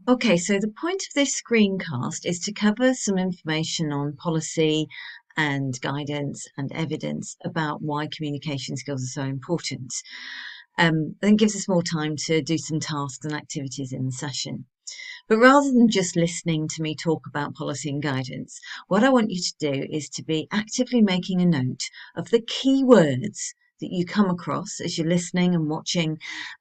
Okay, so the point of this screencast is to cover some information on policy and guidance and evidence about why communication skills are so important. Then gives us more time to do some tasks and activities in the session. But rather than just listening to me talk about policy and guidance, what I want you to do is to be actively making a note of the key words that you come across as you're listening and watching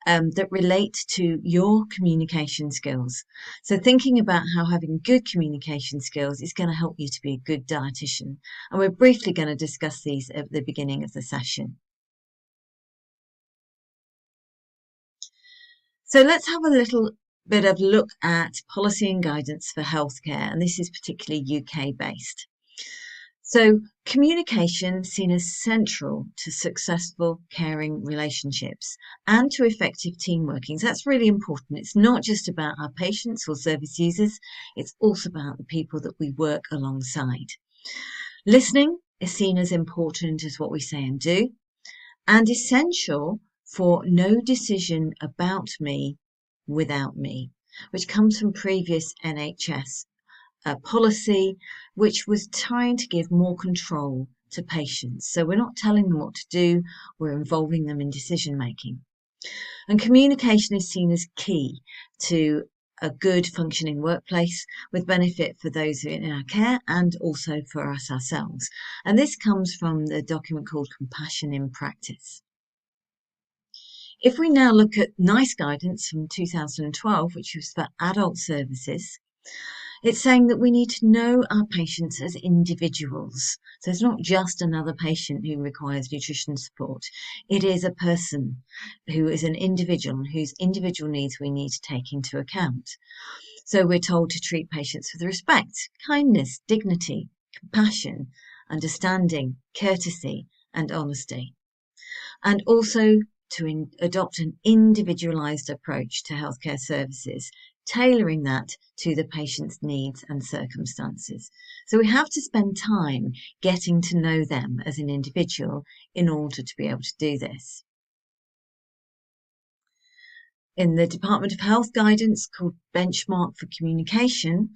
that relate to your communication skills. So thinking about how having good communication skills is going to help you to be a good dietitian. And we're briefly going to discuss these at the beginning of the session. So let's have a little bit of look at policy and guidance for healthcare, and this is particularly UK based. So communication seen as central to successful caring relationships and to effective team working. So that's really important. It's not just about our patients or service users, it's also about the people that we work alongside. Listening is seen as important as what we say and do, and essential for no decision about me without me, which comes from previous NHS policy, which was trying to give more control to patients. So we're not telling them what to do, we're involving them in decision making. And communication is seen as key to a good functioning workplace with benefit for those in our care and also for us ourselves. And this comes from the document called Compassion in Practice. If we now look at NICE guidance from 2012, which was for adult services, it's saying that we need to know our patients as individuals. So it's not just another patient who requires nutrition support. It is a person who is an individual and whose individual needs we need to take into account. So we're told to treat patients with respect, kindness, dignity, compassion, understanding, courtesy, and honesty. And also to adopt an individualised approach to healthcare services, tailoring that to the patient's needs and circumstances. So we have to spend time getting to know them as an individual in order to be able to do this. In the Department of Health guidance called Benchmark for Communication,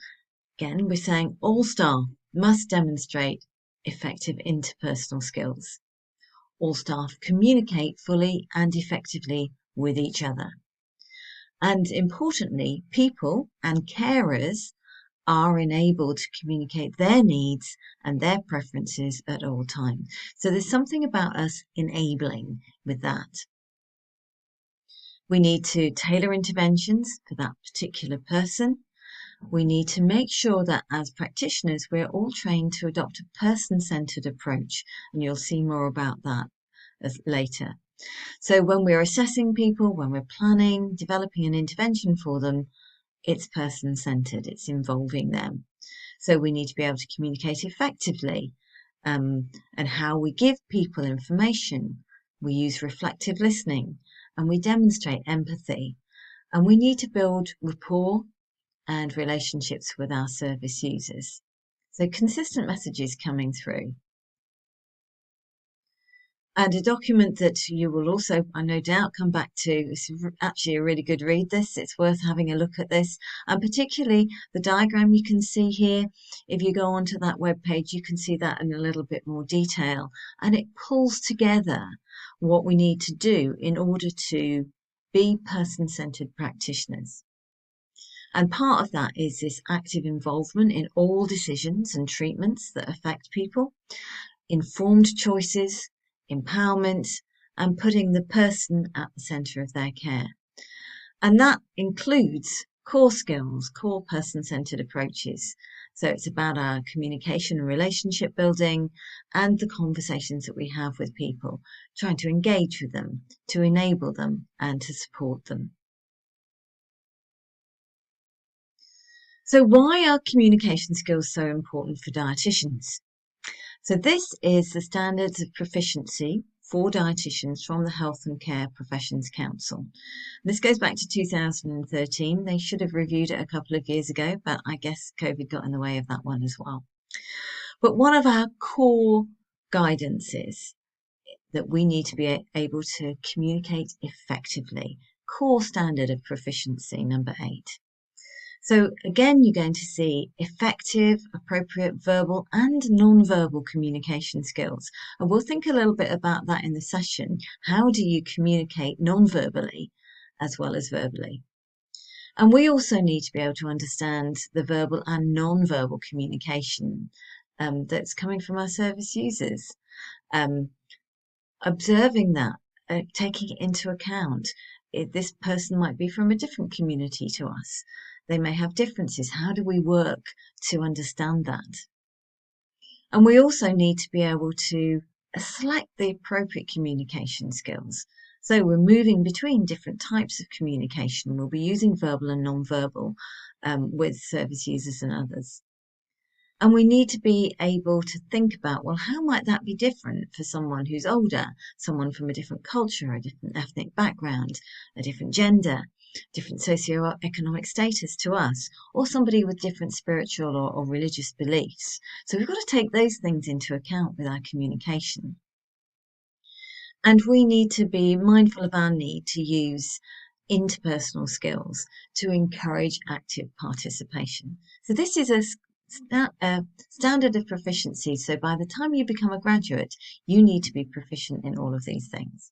again, we're saying all staff must demonstrate effective interpersonal skills. All staff communicate fully and effectively with each other. And importantly, people and carers are enabled to communicate their needs and their preferences at all times. So there's something about us enabling with that. We need to tailor interventions for that particular person. We need to make sure that as practitioners, we're all trained to adopt a person-centered approach, and you'll see more about that later. So when we're assessing people, when we're planning, developing an intervention for them, it's person-centered, it's involving them. So we need to be able to communicate effectively, and how we give people information. We use reflective listening and we demonstrate empathy, and we need to build rapport and relationships with our service users. So consistent messages coming through. And a document that you will also, I no doubt, come back to. It's actually a really good read, this. It's worth having a look at this. And particularly the diagram you can see here. If you go onto that web page, you can see that in a little bit more detail. And it pulls together what we need to do in order to be person-centered practitioners. And part of that is this active involvement in all decisions and treatments that affect people, informed choices, empowerment, and putting the person at the centre of their care. And that includes core skills, core person-centred approaches. So it's about our communication and relationship building and the conversations that we have with people, trying to engage with them, to enable them and to support them. So why are communication skills so important for dietitians? So this is the standards of proficiency for dietitians from the Health and Care Professions Council. This goes back to 2013. They should have reviewed it a couple of years ago, but I guess COVID got in the way of that one as well. But one of our core guidances that we need to be able to communicate effectively, core standard of proficiency, number 8. So again, you're going to see effective, appropriate verbal and non-verbal communication skills. And we'll think a little bit about that in the session. How do you communicate non-verbally as well as verbally? And we also need to be able to understand the verbal and non-verbal communication that's coming from our service users. Observing that, taking it into account. This person might be from a different community to us. They may have differences. How do we work to understand that? And we also need to be able to select the appropriate communication skills. So we're moving between different types of communication. We'll be using verbal and non-verbal with service users and others. And we need to be able to think about, well, how might that be different for someone who's older, someone from a different culture, a different ethnic background, a different gender, different socioeconomic status to us, or somebody with different spiritual or religious beliefs. So we've got to take those things into account with our communication. And we need to be mindful of our need to use interpersonal skills to encourage active participation. So this is a standard of proficiency. So by the time you become a graduate, you need to be proficient in all of these things.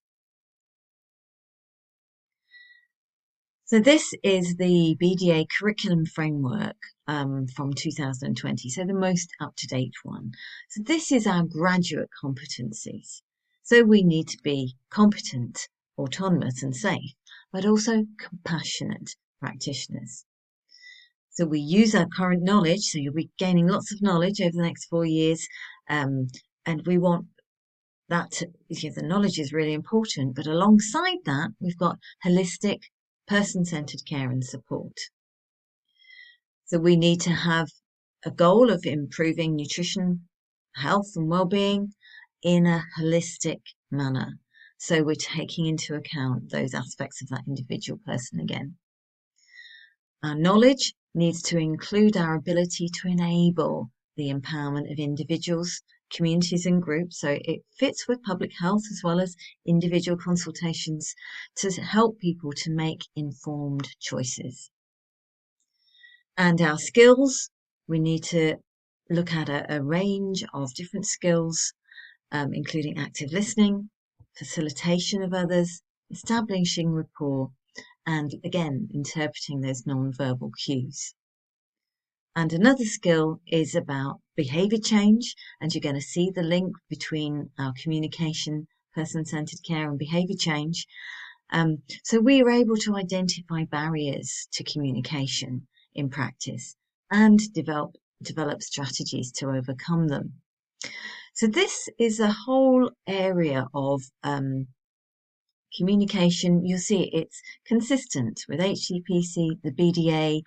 So this is the Bda Curriculum Framework from 2020, so the most up-to-date one. So this is our graduate competencies. So we need to be competent, autonomous and safe, but also compassionate practitioners. So we use our current knowledge, so you'll be gaining lots of knowledge over the next 4 years, and we want that, the knowledge is really important, but alongside that, we've got holistic, person-centred care and support. So we need to have a goal of improving nutrition, health and well-being in a holistic manner. So we're taking into account those aspects of that individual person again. Our knowledge needs to include our ability to enable the empowerment of individuals, communities and groups. So it fits with public health as well as individual consultations to help people to make informed choices. And our skills, we need to look at a range of different skills, including active listening, facilitation of others, establishing rapport, and again, interpreting those non-verbal cues. And another skill is about behaviour change, and you're going to see the link between our communication, person-centred care and behaviour change. So we are able to identify barriers to communication in practice and develop strategies to overcome them. So this is a whole area of communication. You'll see it's consistent with HCPC, the BDA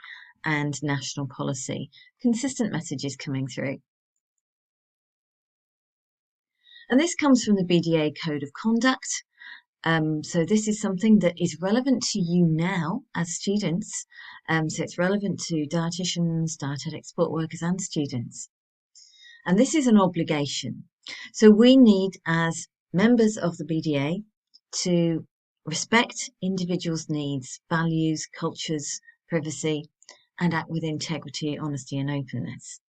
and national policy. Consistent messages coming through. And this comes from the BDA Code of Conduct. So this is something that is relevant to you now as students. So it's relevant to dietitians, dietetic support workers and students. And this is an obligation. So we need, as members of the BDA, to respect individuals' needs, values, cultures, privacy, and act with integrity, honesty and openness.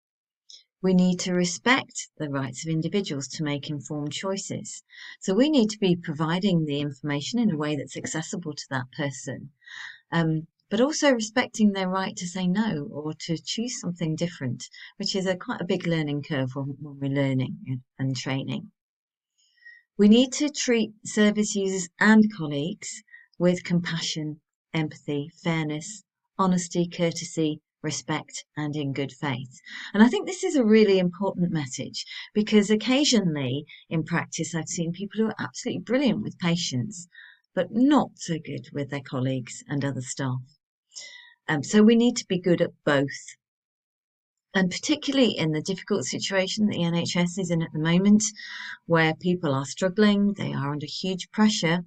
We need to respect the rights of individuals to make informed choices. So we need to be providing the information in a way that's accessible to that person, but also respecting their right to say no or to choose something different, which is quite a big learning curve when we're learning and training. We need to treat service users and colleagues with compassion, empathy, fairness, honesty, courtesy, respect, and in good faith. And I think this is a really important message because occasionally in practice I've seen people who are absolutely brilliant with patients, but not so good with their colleagues and other staff. So we need to be good at both. And particularly in the difficult situation that the NHS is in at the moment, where people are struggling, they are under huge pressure,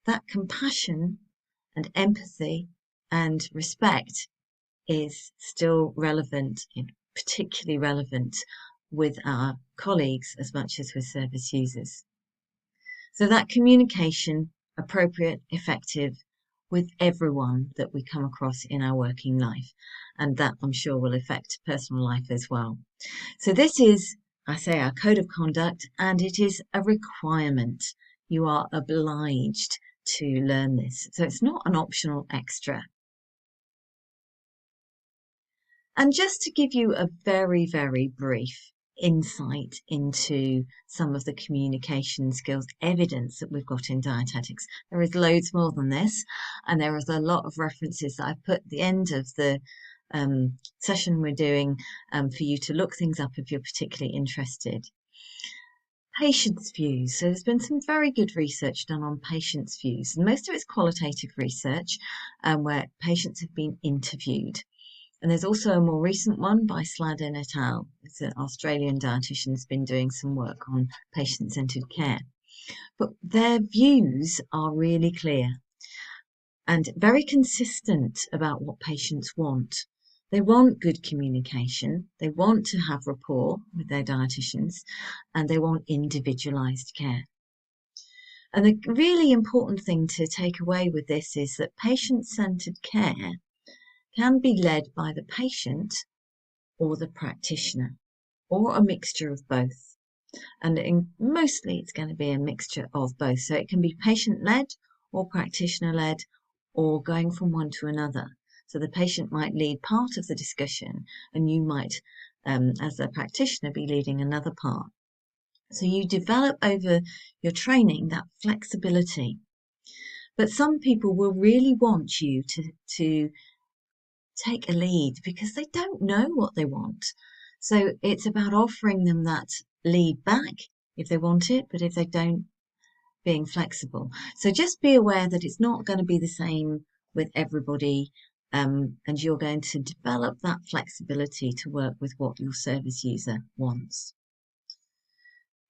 that compassion and empathy and respect is still relevant, particularly relevant with our colleagues as much as with service users. So that communication, appropriate, effective, with everyone that we come across in our working life. And that, I'm sure, will affect personal life as well. So this is, I say, our code of conduct, and it is a requirement. You are obliged to learn this. So it's not an optional extra. And just to give you a very, very brief insight into some of the communication skills evidence that we've got in dietetics. There is loads more than this, and there is a lot of references that I've put at the end of the session we're doing for you to look things up if you're particularly interested. Patients' views. So there's been some very good research done on patients' views, and most of it's qualitative research where patients have been interviewed. And there's also a more recent one by Sladen et al. It's an Australian dietitian who's been doing some work on patient-centred care. But their views are really clear and very consistent about what patients want. They want good communication, they want to have rapport with their dietitians, and they want individualised care. And the really important thing to take away with this is that patient-centred care can be led by the patient or the practitioner, or a mixture of both. And mostly it's going to be a mixture of both. So it can be patient-led or practitioner-led, or going from one to another. So the patient might lead part of the discussion, and you might, as a practitioner, be leading another part. So you develop over your training that flexibility. But some people will really want you to take a lead because they don't know what they want. So it's about offering them that lead back if they want it, but if they don't, being flexible. So just be aware that it's not going to be the same with everybody, and you're going to develop that flexibility to work with what your service user wants.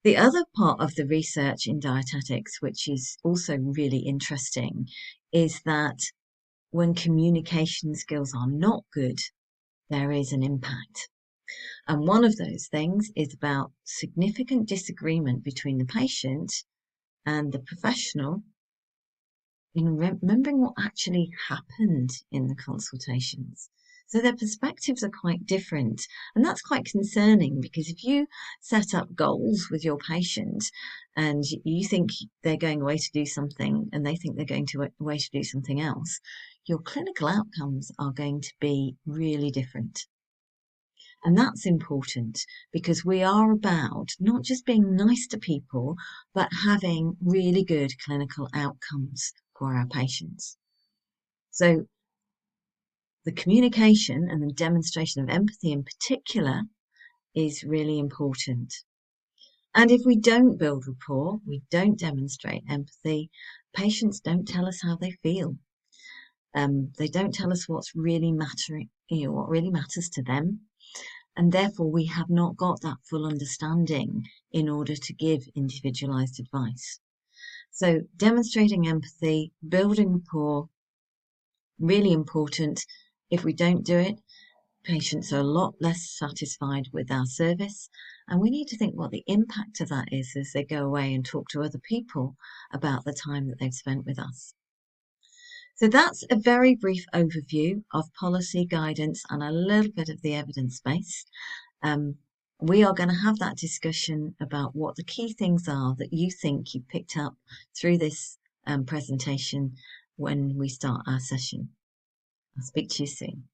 The other part of the research in dietetics, which is also really interesting, is that when communication skills are not good, there is an impact. And one of those things is about significant disagreement between the patient and the professional in remembering what actually happened in the consultations. So their perspectives are quite different. And that's quite concerning, because if you set up goals with your patient and you think they're going away to do something and they think they're going away to do something else, your clinical outcomes are going to be really different. And that's important, because we are about not just being nice to people, but having really good clinical outcomes for our patients. So the communication and the demonstration of empathy in particular is really important. And if we don't build rapport, we don't demonstrate empathy, patients don't tell us how they feel. They don't tell us what's really mattering, what really matters to them. And therefore, we have not got that full understanding in order to give individualised advice. So demonstrating empathy, building rapport, really important. If we don't do it, patients are a lot less satisfied with our service. And we need to think what the impact of that is as they go away and talk to other people about the time that they've spent with us. So that's a very brief overview of policy guidance and a little bit of the evidence base. We are going to have that discussion about what the key things are that you think you picked up through this presentation when we start our session. I'll speak to you soon.